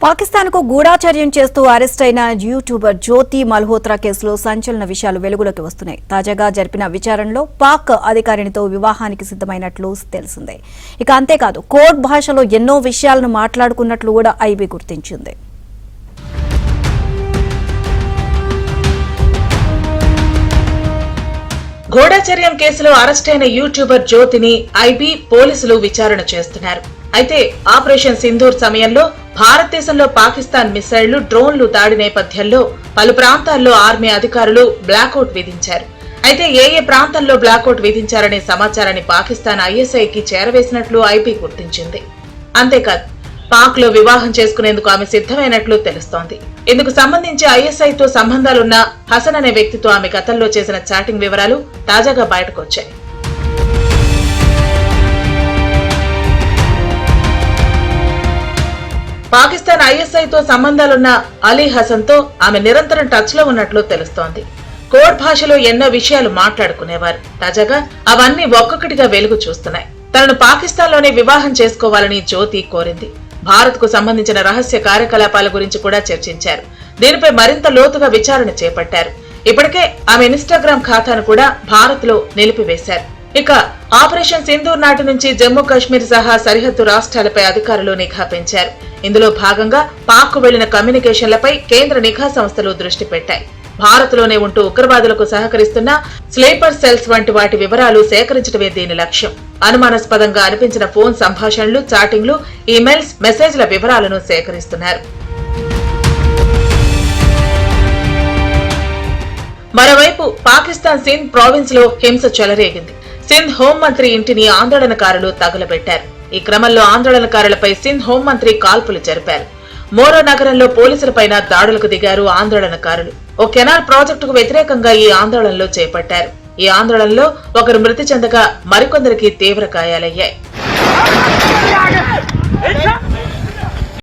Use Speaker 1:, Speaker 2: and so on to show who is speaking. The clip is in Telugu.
Speaker 1: పాకిస్తాన్కు గూఢాచర్యం చేస్తూ అరెస్ట్ అయిన యూట్యూబర్ జ్యోతి మల్హోత్రా కేసులో సంచలన విషయాలు వెలుగులోకి వస్తున్నాయి. తాజాగా జరిపిన విచారణలో పాక్ అధికారినితో వివాహానికి సిద్ధమైనట్లు తెలిసిందే. ఇక అంతేకాదు కోడ్ భాషలో ఎన్నో విషయాలను మాట్లాడుకున్నట్లు కూడా ఐబీ గుర్తించింది.
Speaker 2: గూఢాచర్యం కేసులో అరెస్టైన యూట్యూబర్ జ్యోతిని ఐబీ పోలీసులు విచారణ చేస్తున్నారు. అయితే ఆపరేషన్ సింధూర్ సమయంలో భారతదేశంలో పాకిస్తాన్ మిసైళ్లు, డ్రోన్లు దాడి నేపథ్యంలో పలు ప్రాంతాల్లో ఆర్మీ అధికారులు బ్లాకౌట్ విధించారు. అయితే ఏ ప్రాంతంలో బ్లాకౌట్ విధించారనే సమాచారాన్ని పాకిస్తాన్ ఐఎస్ఐకి చేరవేసినట్లు ఐబీ గుర్తించింది. అంతేకాదు పాక్ లో వివాహం చేసుకునేందుకు ఆమె సిద్ధమైనట్లు తెలుస్తోంది. ఇందుకు సంబంధించి ఐఎస్ఐతో సంబంధాలున్న హసన్ అనే వ్యక్తితో ఆమె గతంలో చేసిన చాటింగ్ వివరాలు తాజాగా బయటకొచ్చాయి. పాకిస్తాన్ ఐఎస్ఐతో సంబంధాలున్న అలీ హసన్ తో ఆమె నిరంతరం టచ్ లో ఉన్నట్లు తెలుస్తోంది. కోడ్ భాషలో ఎన్నో విషయాలు మాట్లాడుకునేవారు. తాజాగా అవన్నీ ఒక్కొక్కటిగా వెలుగు చూస్తున్నాయి. తనను పాకిస్తాన్ లోనే వివాహం చేసుకోవాలని జ్యోతి కోరింది. భారత్ కు సంబంధించిన రహస్య కార్యకలాపాల గురించి కూడా చర్చించారు. దీనిపై మరింత లోతుగా విచారణ చేపట్టారు. ఇప్పటికే ఆమె ఇన్స్టాగ్రామ్ ఖాతాను కూడా భారత్ లో నిలిపివేశారు. ఇక ఆపరేషన్ సింధూర్ నాటి నుంచి జమ్మూ కాశ్మీర్ సహా సరిహద్దు రాష్ట్రాలపై అధికారులు నిఘా పెంచారు. ఇందులో భాగంగా పాక్ కు వెళ్లిన కమ్యూనికేషన్లపై కేంద్ర నిఘా సంస్థలు దృష్టి పెట్టాయి. భారత్ లోనే ఉంటూ ఉగ్రవాదులకు సహకరిస్తున్న స్లీపర్ సెల్స్ వంటి వాటి వివరాలు సేకరించడమే దీని లక్ష్యం. అనుమానాస్పదంగా అనిపించిన ఫోన్ సంభాషణలు, చాటింగ్లు, ఈమెయిల్స్, మెసేజ్ల వివరాలను సేకరిస్తున్నారు. మరోవైపు పాకిస్తాన్ సింధ్ ప్రావిన్స్ లో హింస చెలరేగింది. సింధ్ హోంమంత్రి ఇంటిని ఆందోళనకారులు తగులబెట్టారు. ఈ క్రమంలో ఆందోళనకారులపై సింధ్ హోంమంత్రి కాల్పులు జరిపారు. మోరో నగరంలో పోలీసులపైన దాడులకు దిగారు ఆందోళనకారులు. ఓ కెనాల్ ప్రాజెక్టుకు వ్యతిరేకంగా ఈ ఆందోళనలు చేపట్టారు. ఈ ఆందోళనలో ఒకరు మృతి చెందగా మరికొందరికి తీవ్ర గాయాలయ్యాయి.